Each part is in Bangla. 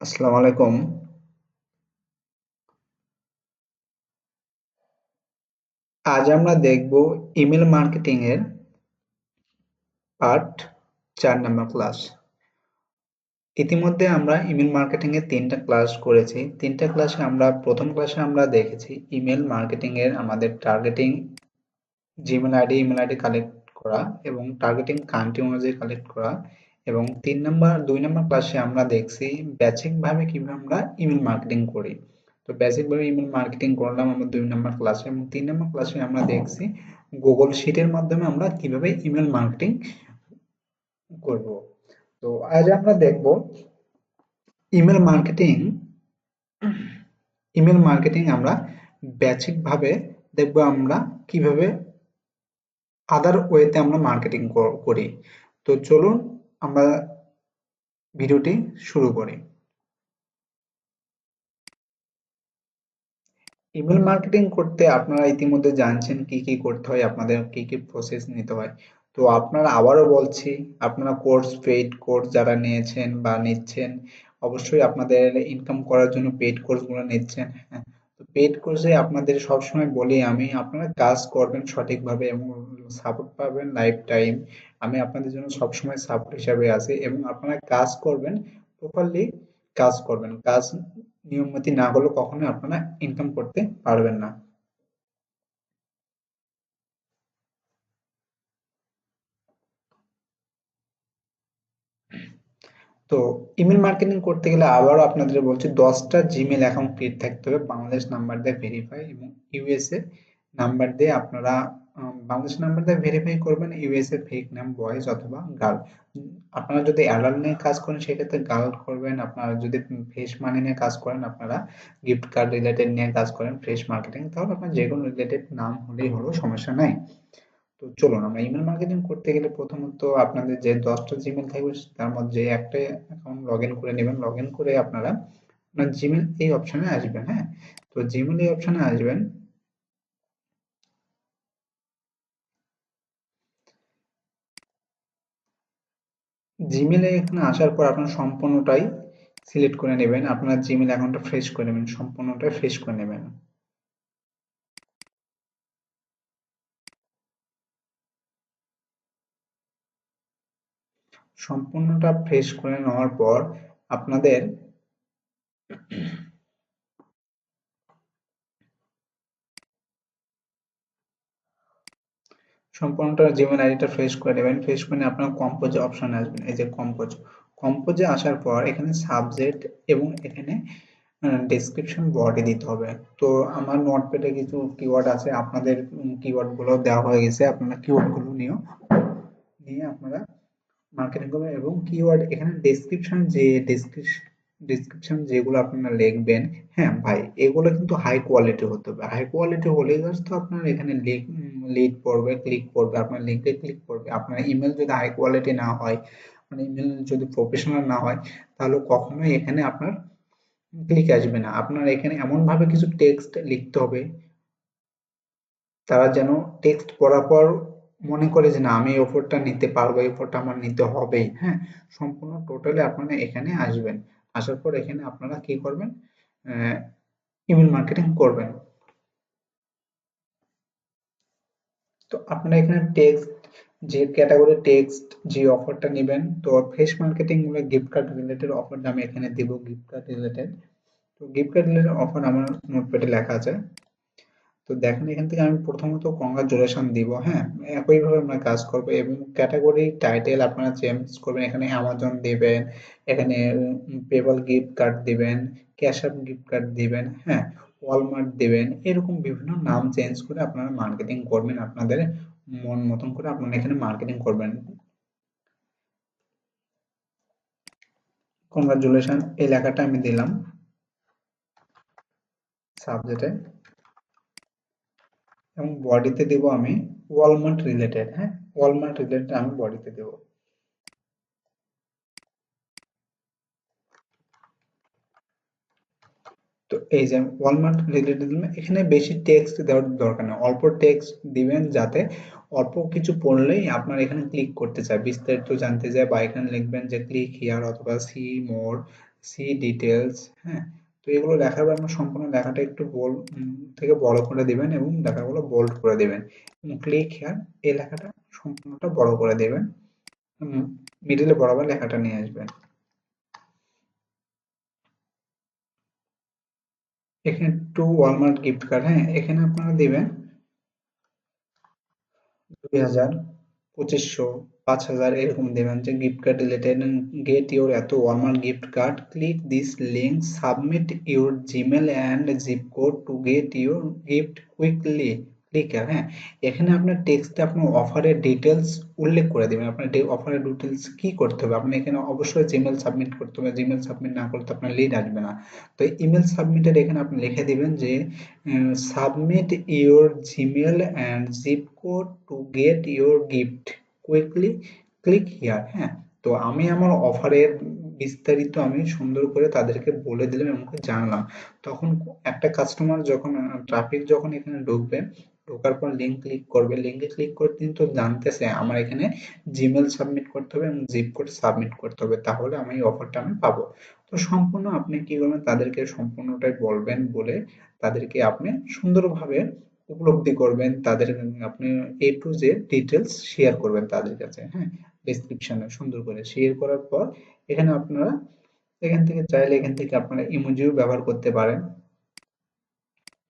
আসসালামু আলাইকুম। আজ আমরা দেখব ইমেল মার্কেটিং এর পার্ট 4 নাম্বার ক্লাস। ইতিমধ্যে আমরা ইমেল মার্কেটিং এর 3টা ক্লাস করেছি। 3টা ক্লাসে আমরা প্রথম ক্লাসে আমরা দেখেছি ইমেল মার্কেটিং এর আমাদের টার্গেটিং ইমেল আইডি কালেক্ট করা এবং টার্গেটিং কান্ট্রি অনুযায়ী কালেক্ট করা এবং 2 নাম্বার ক্লাসে আমরা দেখছি বেসিক ভাবে কিভাবে আমরা ইমেল মার্কেটিং করি। তো বেসিক ভাবে ইমেল মার্কেটিং করলাম আমরা 2 নাম্বার ক্লাসে এবং 3 নাম্বার ক্লাসে আমরা দেখছি গুগল শিটের মাধ্যমে আমরা কিভাবে ইমেল মার্কেটিং করব। তো আজ আমরা দেখব ইমেল মার্কেটিং আমরা বেসিক ভাবে দেখব আমরা কিভাবে আদার ওয়েতে আমরা মার্কেটিং করি। তো চলুন আমরা ভিডিওটি শুরু করি। ইমেল মার্কেটিং করতে আপনারা ইতিমধ্যে জানছেন কি কি করতে হয়, আপনাদের কি কি প্রসেস নিতে হয়। তো আপনারা আবারও বলছি, আপনারা পেইড কোর্স যারা নিয়েছেন বা নিচ্ছেন, অবশ্যই আপনাদের ইনকাম করার জন্য পেইড কোর্সগুলো নিচ্ছেন। হ্যাঁ, তো পেইড কোর্সে আপনাদের সবসময় বলি আমি, আপনারা কাজ করবেন সঠিকভাবে এবং সাপোর্ট পাবেন লাইফ টাইম। আমি আপনাদের জন্য সবসময় সাপোর্ট হিসাবে আছি এবং আপনারা কাজ করবেন প্রপারলি। কাজ নিয়মমতি না করলে কখনোই আপনারা ইনকাম করতে পারবেন না। তো ইমেল মার্কেটিং করতে গেলে আবারও আপনাদের বলছি 10টা জিমেল অ্যাকাউন্ট ক্রিয়েট থাকতে হবে বাংলাদেশ নাম্বার দিয়ে ভেরিফাই এবং ইউএসএ নাম্বার দিয়ে আপনারা বাংলাদেশ নাম্বার দিয়ে ভেরিফাই করবেন, ইউএসএ ফেক নাম বয়েজ অথবা গার্ল। আপনারা যদি অ্যাডাল্ট নিয়ে কাজ করেন সেক্ষেত্রে গার্ল করবেন, আপনারা যদি ফ্রেশ মানি নিয়ে কাজ করেন, আপনারা গিফট কার্ড রিলেটেড নিয়ে কাজ করেন ফ্রেশ মার্কেটিং, তাহলে আপনার যে কোনো রিলেটেড নাম হলেই হলো, সমস্যা নাই। তো চলুন আমরা ইমেল মার্কেটিং করতে গেলে প্রথমত আপনাদের যে 10টা জিমেল থাকবে তার মধ্যে একটা অ্যাকাউন্ট লগ ইন করে নেবেন। লগ ইন করে আপনারা আপনার জিমেল এই অপশনে আসবেন। হ্যাঁ, তো জিমেল এই অপশনে আসবেন। জিমেলে এখানে আসার পর আপনার সম্পূর্ণটাই সিলেক্ট করে নেবেন, আপনার জিমেল অ্যাকাউন্টটা ফ্রেশ করে নেবেন, সম্পূর্ণটাই ফ্রেশ করে নেবেন। সম্পূর্ণটা ফ্রেশ করে নেওয়ার পর আপনাদের সম্পূর্ণটা জিমেইল আইডিটা ফ্রেশ করে নেবেন। ফ্রেশ করে নিয়ে আপনার কম্পোজে অপশনে আসবেন, এই যে কম্পোজে আসার পর এখানে সাবজেক্ট এবং এখানে ডেসক্রিপশন বডি দিতে হবে। তো আমার নোটপ্যাডে কিছু কিওয়ার্ড আছে, আপনাদের কিওয়ার্ড গুলো দেওয়া হয়ে গেছে, আপনারা কিওয়ার্ড গুলো নিয়ে আপনারা মার্কেটিং করবেন এবং কিওয়ার্ড এখানে ডেসক্রিপশন যেগুলো আপনারা লিখবেন। হ্যাঁ ভাই, এগুলো কিন্তু হাই কোয়ালিটি হতে হবে, হাই কোয়ালিটি হলেই জাস্ট তো আপনার এখানে লিড পড়বে, ক্লিক পড়বে, আপনার লিঙ্কে ক্লিক করবে। আপনার ইমেল যদি হাই কোয়ালিটি না হয়, মানে ইমেল যদি প্রফেশনাল না হয়, তাহলে কখনোই এখানে আপনার ক্লিক আসবে না। আপনার এখানে এমন ভাবে কিছু টেক্সট লিখতে হবে তারা যেন টেক্সট পড়ার পর মনে করে যে না, আমি এই অফারটা নিতে পারবো, এই অফারটা আমার নিতে হবেই। হ্যাঁ, সম্পূর্ণ টোটালি আপনারা এখানে আসবেন। আসার পর এখানে আপনারা কি করবেন, ইমেল মার্কেটিং করবেন। তো আপনারা এখানে টেক্সট, যে ক্যাটাগরি টেক্সট, যে অফারটা নেবেন, তো face marketing gift card related অফারটা আমি এখানে দিব, গিফট কার্ড রিলেটেড। তো গিফট কার্ড রিলেটেড অফার আমার নোটপ্যাডে লেখা আছে। তো দেখেন এখান থেকে আমি প্রথমত কংগ্রাচুলেশন দিব। হ্যাঁ, একইভাবে আমরা কাজ করবো এবং ক্যাটাগরি টাইটেল আপনারা চেঞ্জ করবেন, এখানে অ্যামাজন দিবেন, এখানে পেপাল গিফট কার্ড দিবেন, ক্যাশ আপ গিফট কার্ড দিবেন, হ্যাঁ, ওয়ালমার্ট দিবেন, এরকম বিভিন্ন নাম চেঞ্জ করে আপনারা মার্কেটিং করবেন, আপনাদের মন মতন করে আপনারা এখানে মার্কেটিং করবেন। কংগ্রাচুলেশন এই লেখাটা আমি দিলাম সাবজেক্টে এবং বডিতে দেব আমি ওয়ালমার্ট রিলেটেড। হ্যাঁ, ওয়ালমার্ট রিলেটেড আমি বডিতে দেবো। তো এই যে ওয়ালমার্ট রিলেটেড এখানে বেশি টেক্সট দেওয়ার দরকার নেই, অল্প টেক্সট দিবেন যাতে অল্প কিছু পড়লেই আপনার এখানে ক্লিক করতে চায়, বিস্তারিত জানতে চায়, বা এখানে লিখবেন যে ক্লিক হিয়ার অথবা সি মোর, সি ডিটেলস, হ্যাঁ। তো এগুলো লেখার পর আপনার সম্পূর্ণ লেখাটা একটু থেকে বড় করে দিবেন এবং লেখাগুলো বোল্ড করে দিবেন এবং ক্লিক হেয়ার এই লেখাটা সম্পূর্ণটা বড় করে দিবেন, মিডিলে বরাবর লেখাটা নিয়ে আসবেন। এখানে টু ওয়ালমার্ট গিফট কার্ড, হ্যাঁ, এখানে আপনারা দিবেন 2000, 2500, 5000 এরকম দেবেন যে gift card related, get your এত Walmart gift card, click this link, submit your Gmail and zip code to get your gift quickly, click, হ্যাঁ। এখানে আপনার টেক্সটে আপনার অফারের ডিটেলস উল্লেখ করে দিবেন। আপনার অফারের ডিটেলস কি করতে হবে, আপনি এখানে অবশ্যই জিমেল সাবমিট করতে হবে, জিমেল সাবমিট না করলে তো আপনার লিড আসবে না। তো ইমেল সাবমিটেড এখানে আপনি লিখে দিবেন যে submit your Gmail and zip code to get your gift quickly, click here, হ্যাঁ। তো আমি আমার অফারের বিস্তারিত আমি সুন্দর করে তাদেরকে বলে দিলাম এবং জানালাম। তখন একটা কাস্টমার যখন ট্রাফিক যখন এখানে ঢুকবে, ঢোকার পর লিঙ্ক ক্লিক করবে, লিঙ্কে ক্লিক করতে কিন্তু জানতেছে আমার এখানে জিমেল সাবমিট করতে হবে এবং জিপ কোড সাবমিট করতে হবে, তাহলে আমি এই অফারটা আমি পাবো। তো সম্পূর্ণ আপনি কি করবেন, তাদেরকে সম্পূর্ণটাই বলবেন, বলে তাদেরকে আপনি সুন্দরভাবে উপলব্ধি করবেন, তাদের আপনি এ টু জেড ডিটেলস শেয়ার করবেন তাদের কাছে, হ্যাঁ। ডেসক্রিপশনে সুন্দর করে শেয়ার করার পর এখানে আপনারা এখান থেকে চাইলে এখান থেকে আপনারা ইমোজিও ব্যবহার করতে পারেন।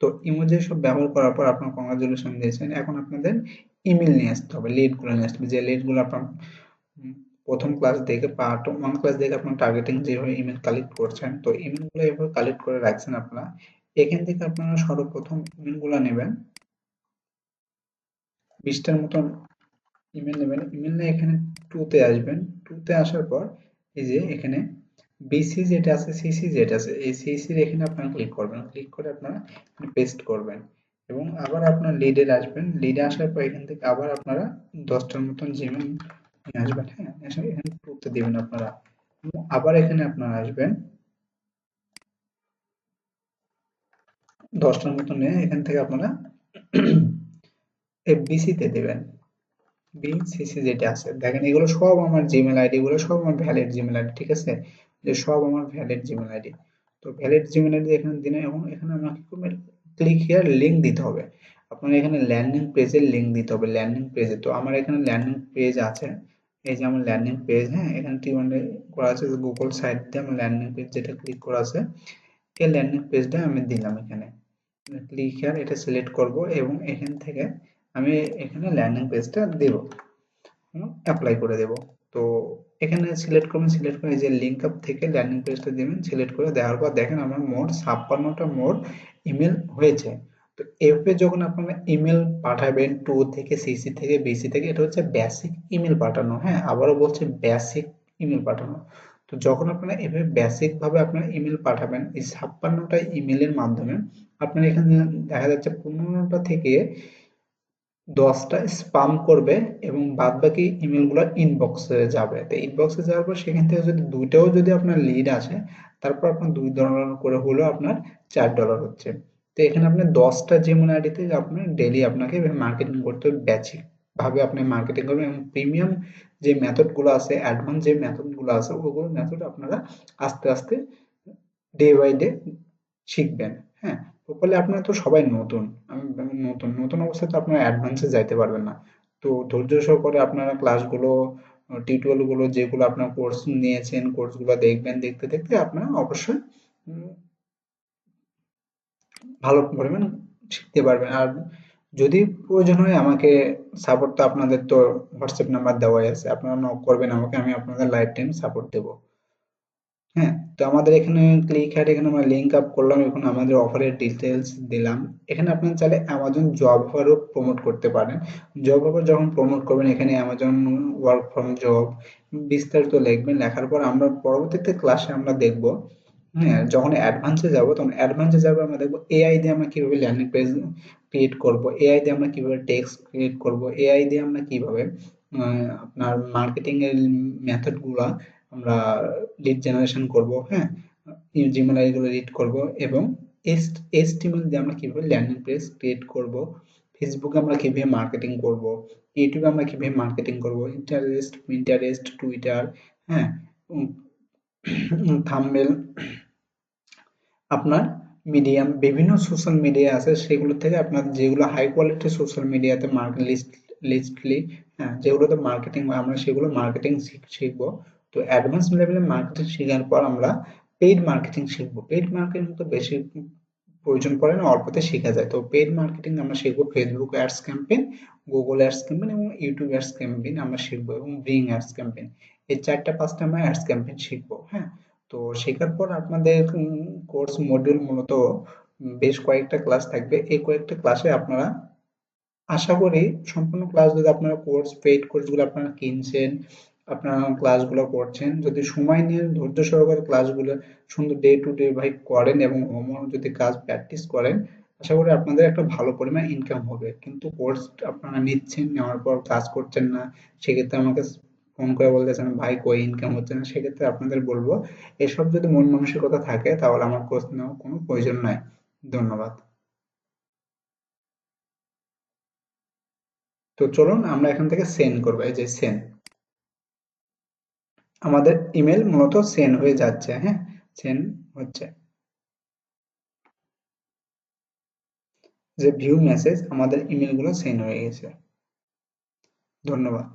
তো ইমোজি সব ব্যবহার করার পর আপনার কংগ্রাচুলেশন দিয়েছেন, এখন আপনাদের ইমেল নিয়ে আসতে হবে, লিড গুলো নিয়ে আসতে হবে, যে লিড গুলো আপনার উম, প্রথম ক্লাস দেখে পার্ট ওয়ান ক্লাস দেখে আপনার টার্গেটিং যেভাবে ইমেল কালেক্ট করছেন, তো ইমেল গুলো এভাবে কালেক্ট করে রাখছেন আপনারা। এখান থেকে আপনারা সর্বপ্রথম ইমেল গুলো নেবেন, 20টার মতন ইমেল নেবেন। ইমেল নিয়ে এখানে টুতে আসবেন, টুতে আসার পর এই যে এখানে বিসি যেটা আছে, সিসি যেটা আছে, এই সিসির এখানে আপনারা ক্লিক করবেন, ক্লিক করে আপনারা পেস্ট করবেন এবং আবার আপনার লিডে আসবেন, লিডে আসার পর এখান থেকে আবার আপনারা 10টার মতন জিমেল নিয়ে আসবেন, হ্যাঁ, এখানে টুতে দিবেন আপনারা। আবার এখানে আপনারা আসবেন 10টার মতন নিয়ে এখান থেকে আপনারা এফবিসি তে দেবেন, বিসিসি যেটা আছে, দেখেন এগুলো সব আমার জিমেল আইডি, গুলো সব আমার ভ্যালিড জিমেল আইডি, ঠিক আছে, যে সব আমার ভ্যালিড জিমেল আইডি। তো ভ্যালিড জিমেল আইডি এখানে দিনে এবং এখানে আমাকে ক্লিক হিয়ার লিংক দিতে হবে, আপনার এখানে ল্যান্ডিং পেজের লিংক দিতে হবে, ল্যান্ডিং পেজে। তো আমার এখানে ল্যান্ডিং পেজ আছে, এই যে আমার ল্যান্ডিং পেজ, হ্যাঁ, এখানে টিওয়ানে করা আছে গুগল সাইট দিয়ে আমার ল্যান্ডিং পেজ যেটা ক্লিক করা আছে, এই ল্যান্ডিং পেজটা আমি দিলাম এখানে, ক্লিক হিয়ার এটা সিলেক্ট করব এবং এখান থেকে আমি এখানে ল্যান্ডিং পেজটা দেব, অ্যাপ্লাই করে দেব। তো এখানে সিলেক্ট করবেন, সিলেক্ট করে যে লিঙ্ক আপ থেকে ল্যান্ডিং পেজটা দিবেন, সিলেক্ট করে দেওয়ার পর দেখেন আমার মোট 56টা মোট ইমেল হয়েছে। তো এভাবে যখন আপনারা ইমেল পাঠাবেন টু থেকে সিসি থেকে বিসি থেকে, এটা হচ্ছে বেসিক ইমেল পাঠানো, হ্যাঁ, আবারও বলছি বেসিক ইমেল পাঠানো। তো যখন আপনারা এভাবে বেসিক ভাবে আপনারা ইমেল পাঠাবেন, এই 56টা ইমেলের মাধ্যমে আপনার এখানে দেখা যাচ্ছে 15টা থেকে 10টা স্পাম করবে এবং বাদবাকি ইমেলগুলো ইনবক্সে যাবে। তো ইনবক্সে যাওয়ার পর সেখান থেকে যদি দুইটাও যদি আপনার লিড আসে, তারপর আপনার $2 করে হলেও আপনার $4 হচ্ছে। তো এখানে আপনি 10টা জিমেল আইডিতে আপনার ডেইলি আপনাকে মার্কেটিং করতে হবে, বেসিক ভাবে আপনি মার্কেটিং করবেন এবং প্রিমিয়াম যে মেথড গুলো আছে, অ্যাডভান্স যে মেথড গুলো আছে, ওগুলো মেথড আপনারা আস্তে আস্তে ডে বাই ডে শিখবেন, হ্যাঁ। প্রপারলি আপনারা তো সবাই নতুন, আমি নতুন নতুন অবস্থায় তো আপনারা অ্যাডভান্সে যাইতে পারবেন না। তো ধৈর্য সহকারে আপনারা ক্লাসগুলো টিউটোরিয়াল গুলো যেগুলো আপনার কোর্স নিয়েছেন, কোর্সগুলো দেখবেন, দেখতে দেখতে আপনারা অবশ্যই উম, ভালো পরিমাণ শিখতে পারবেন। আর যদি প্রয়োজন হয় আমাকে সাপোর্ট, তো আপনাদের তো হোয়াটসঅ্যাপ নাম্বার দেওয়াই আছে, আপনারা নক করবেন আমাকে, আমি আপনাদের লাইফ টাইম সাপোর্ট দেবো। হ্যাঁ, তো আমাদের এখানে ক্লিক হ্যাড এখানে আমরা লিঙ্ক আপ করলাম, এখন আমাদের অফারের ডিটেলস দিলাম। এখানে আপনার চাইলে অ্যামাজন জব অফারও প্রমোট করতে পারেন। জব অফার যখন প্রমোট করবেন এখানে অ্যামাজন ওয়ার্ক ফ্রম জব বিস্তারিত লিখবেন, লেখার পর আমরা পরবর্তীতে ক্লাসে আমরা দেখব, হ্যাঁ, যখন অ্যাডভান্সে যাব তখন অ্যাডভান্সে যাবে আমরা দেখবো এআই দিয়ে আমরা কিভাবে ল্যান্ডিং পেজ ক্রিয়েট করব, এআই দিয়ে আমরা কিভাবে টেক্সট ক্রিয়েট করব, এআই দিয়ে আমরা কিভাবে আপনার মার্কেটিং এর মেথড গুলা আমরা লিড জেনারেশন করব, হ্যাঁ, জিমেল আইডি গুলো রিড করব এবং এইচটিএমএল দিয়ে আমরা কিভাবে ল্যান্ডিং পেজ ক্রিয়েট করব, ফেসবুকে আমরা কিভাবে মার্কেটিং করব, ইউটিউবে আমরা কিভাবে মার্কেটিং করব, ইন্টারেস্ট টুইটার, হ্যাঁ, থাম্বনেল, আপনার মিডিয়াম বিভিন্ন সোশ্যাল মিডিয়া আছে, সেগুলো থেকে আপনার যেগুলো হাই কোয়ালিটি সোশ্যাল মিডিয়াতে মার্কেট লিস্টলি, হ্যাঁ, যেগুলোতে মার্কেটিং হয় আমরা সেগুলো মার্কেটিং শিখবো। তো অ্যাডভান্স লেভেলে মার্কেটিং শেখার পর আমরা পেইড মার্কেটিং শিখবো। পেইড মার্কেটিং তো বেশি প্রয়োজন পড়ে না, অল্পতে শেখা যায়। তো পেইড মার্কেটিং আমরা শিখবো, Facebook ads campaign, Google ads campaign এবং ইউটিউব অ্যাডস ক্যাম্পেইন আমরা শিখবো, এবং বিং অ্যাডস ক্যাম্পেইন। এই চারটা পাঁচটা আমরা অ্যাডস ক্যাম্পেইন শিখবো, হ্যাঁ। তো শেখার পর আপনাদের কোর্স মডিউল মূলত বেশ কয়েকটা ক্লাস থাকবে। এই কয়েকটা ক্লাসে আপনারা আশা করি সম্পূর্ণ ক্লাস, যদি আপনারা পেইড কোর্সগুলো আপনারা কিনছেন, আপনারা ক্লাসগুলো করছেন, যদি সময় নিয়ে ধৈর্য সহকারে ক্লাসগুলো সুন্দর ডে টু ডে ভাই করেন এবং হোমওয়ার্ক যদি কাজ প্র্যাকটিস করেন, আশা করি আপনাদের একটা ভালো পরিমাণ ইনকাম হবে। কিন্তু কোর্স আপনারা নিচ্ছেন, নেওয়ার পর কাজ করছেন না, সেক্ষেত্রে আমাকে ফোন করে বলতেছেন ভাই কই ইনকাম হচ্ছে না, সেক্ষেত্রে আপনাদের বলবো এসব যদি মন মানসিকতা থাকে তাহলে আমার কোর্স নেওয়ার কোনো প্রয়োজন নাই। ধন্যবাদ। তো চলুন আমরা এখান থেকে সেন্ড করবো, এই যে সেন্ড, আমাদের ইমেল মূলত সেন্ড হয়ে যাচ্ছে, হ্যাঁ, সেন্ড হচ্ছে, যে ভিউ মেসেজ আমাদের ইমেলগুলো সেন্ড হয়ে গেছে। ধন্যবাদ।